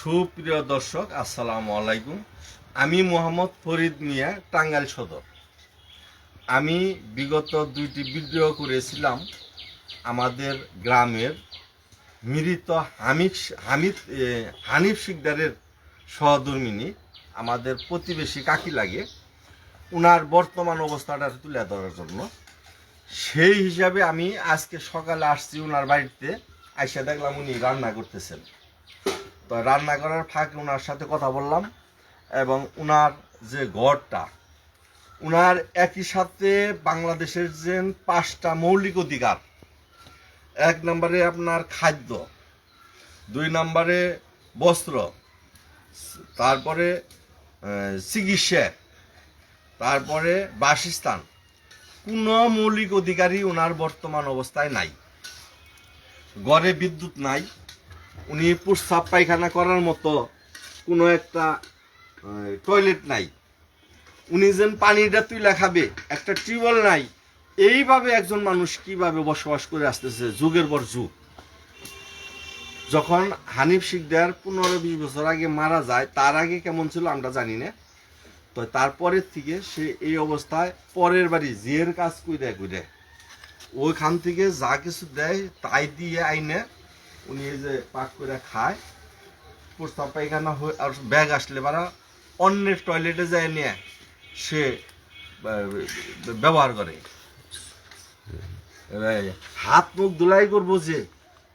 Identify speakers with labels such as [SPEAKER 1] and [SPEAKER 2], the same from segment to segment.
[SPEAKER 1] সুপ্রিয় দর্শক, আসসালামু আলাইকুম। আমি মোহাম্মদ ফরিদ মিয়া, টাঙ্গাইল সদর। আমি বিগত 2টি ভিডিও করেছিলাম আমাদের গ্রামের মৃত হানিফ শিকদারের সহধর্মিনী, আমাদের প্রতিবেশী কাকি লাগে, উনার বর্তমান অবস্থাটা তুলে ধরার জন্য। সেই হিসাবে আমি আজকে সকালে আসছি উনার বাড়িতে, আইসা দেখলাম উনি রান্না করতেছেন। তো রান্না করার ফাঁকে ওনার সাথে কথা বললাম, এবং ওনার যে ঘরটা, ওনার একই সাথে বাংলাদেশের যে 5টা মৌলিক অধিকার, 1 নম্বরে আপনার খাদ্য, 2 নম্বরে বস্ত্র, তারপরে চিকিৎসা, তারপরে বাসস্থান, কোনো মৌলিক অধিকারই ওনার বর্তমান অবস্থায় নাই। ঘরে বিদ্যুৎ নাই, উনি প্রস্রাব পায়খানা করার মতো কোনো একটা টয়লেট নাই, উনি যেন পানিটা তুলে খাবে একটা টিউবওয়েল নাই। এইভাবে একজন মানুষ কিভাবে বসবাস করে আসতেছে যুগের পর যুগ। যখন হানিফ শিকদার 15-20 বছর আগে মারা যায়, তার আগে কেমন ছিল আমরা জানি না। তো তারপরের থেকে সে এই অবস্থায় পরের বাড়ি জিয়ের কাজ করে ওইখান থেকে যা কিছু দেয় তাই দিয়ে আইনে উনি এই যে পাক করে খায়, প্রস্তাব পায়খানা আর ব্যাগ আসলে বারা অন্যের টয়লেটে যায় নিয়ে সে ব্যবহার করে। হাত মুখ ধুলাই করবো, যে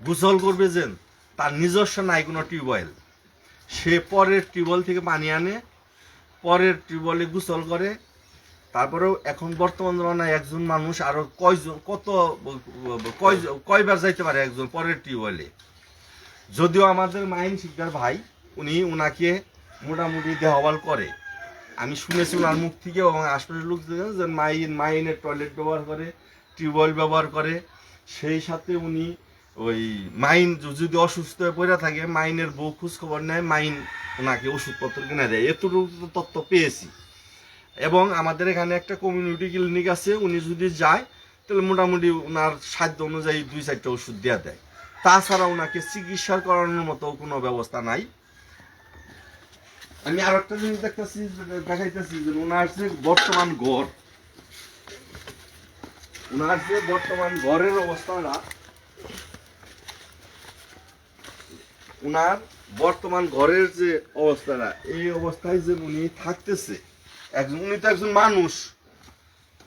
[SPEAKER 1] গোসল করবে, যে তার নিজস্ব নাই কোনো টিউবওয়েল, সে পরের টিউবওয়েল থেকে পানি আনে, পরের টিউবওয়েলে গোসল করে। তারপরেও এখন বর্তমান জমানায় একজন মানুষ আরো কয়বার যাইতে পারে একজন পরের টিউবওয়েলে। যদিও আমাদের মাইন শিকদার ভাই, উনি উনাকে মোটামুটি দেহবাল করে, আমি শুনেছি ওনার মুখ থেকে এবং আশপাশের লোক যে মাইনের টয়লেট ব্যবহার করে, টিউবওয়েল ব্যবহার করে। সেই সাথে উনি ওই মাইন যদি অসুস্থ হয়ে পড়ে থাকে, মাইনের বউ খোঁজ খবর নেয়, মাইন ওনাকে ওষুধপত্র কিনে দেয়। এতটুকু তথ্য পেয়েছি। এবং আমাদের এখানে একটা কমিউনিটি ক্লিনিক আছে, উনি যদি যায় তাহলে মোটামুটি ওনার সাধ্য অনুযায়ী 2-4টা ওষুধ দেওয়া দেয়। তাছাড়া ওনাকে চিকিৎসা করানোর মতো কোনো ব্যবস্থা নাই। আমি আর একটা জিনিস দেখাইতেছি যে ওনার যে বর্তমান ঘর, ওনার যে বর্তমান ঘরের অবস্থাটা, ওনার বর্তমান ঘরের যে অবস্থাটা, এই অবস্থায় যে উনি থাকতেছে, উনি তো একজন মানুষ।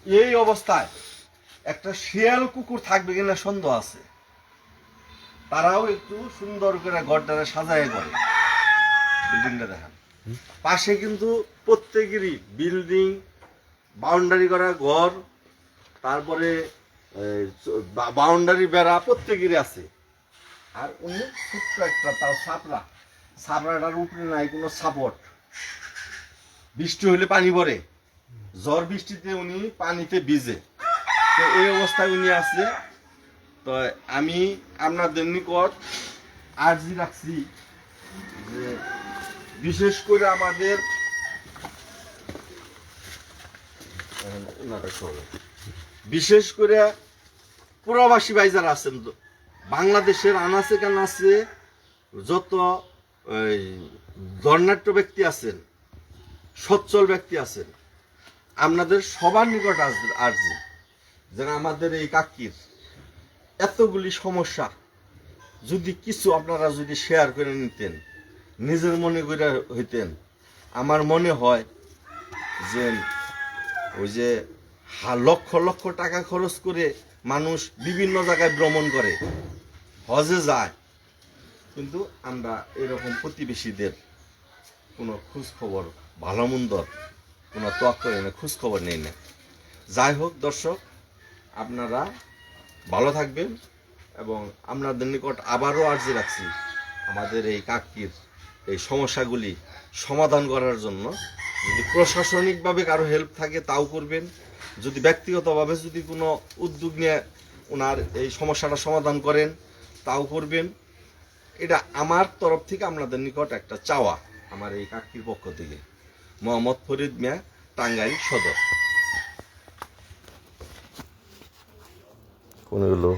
[SPEAKER 1] এই অবস্থায় একটা শিয়াল কুকুর থাকবে কিনা সন্দেহ আছে। তারাও একটু সুন্দর করে ঘরটারে সাজায় করে। বিল্ডিংটা দেখেন, পাশে কিন্তু প্রত্যেকেরই বিল্ডিং, বাউন্ডারি করা ঘর, তারপরে বাউন্ডারি বেড়া প্রত্যেকেরই আছে। আর উনি ছোট্ট একটা, তাও ছাপড়াটার উপরে নাই কোনো সাপোর্ট। বৃষ্টি হলে পানি পড়ে, ঝড় বৃষ্টিতে উনি পানিতে ভিজে। তো এই অবস্থায় উনি আছে। তো আমি আপনাদের নিকট আর্জি রাখছি যে বিশেষ করে আমাদের প্রবাসী ভাই যারা আছেন, বাংলাদেশের আনাচে কানাচে যত ধর্নাঢ্য ব্যক্তি আছেন, সচ্ছল ব্যক্তি আছেন, আপনাদের সবার নিকট আর্জি যেন আমাদের এই কাকির এতগুলি সমস্যা যদি কিছু আপনারা যদি শেয়ার করে নিতেন, নিজের মনে করে হইতেন, আমার মনে হয় যে ওই যে লক্ষ লক্ষ টাকা খরচ করে মানুষ বিভিন্ন জায়গায় ভ্রমণ করে, হজে যায়, কিন্তু আমরা এরকম প্রতিবেশীদের কোনো খোঁজ খবর, ভালো মন্দর কোনো তোয়াক্ক করে না, খোঁজ খবর নেই না। যাই হোক দর্শক, আপনারা ভালো থাকবেন, এবং আপনাদের নিকট আবারও আর্জি রাখছি আমাদের এই কাকির এই সমস্যাগুলি সমাধান করার জন্য। যদি প্রশাসনিকভাবে কারো হেল্প থাকে তাও করবেন, যদি ব্যক্তিগতভাবে যদি কোনো উদ্যোগ নিয়ে ওনার এই সমস্যাটা সমাধান করেন তাও করবেন। এটা আমার তরফ থেকে আপনাদের নিকট একটা চাওয়া, আমার এই কাকির পক্ষ থেকে। মোহাম্মদ ফরিদ মিয়া, টাঙ্গাইল সদর। কোনগুলো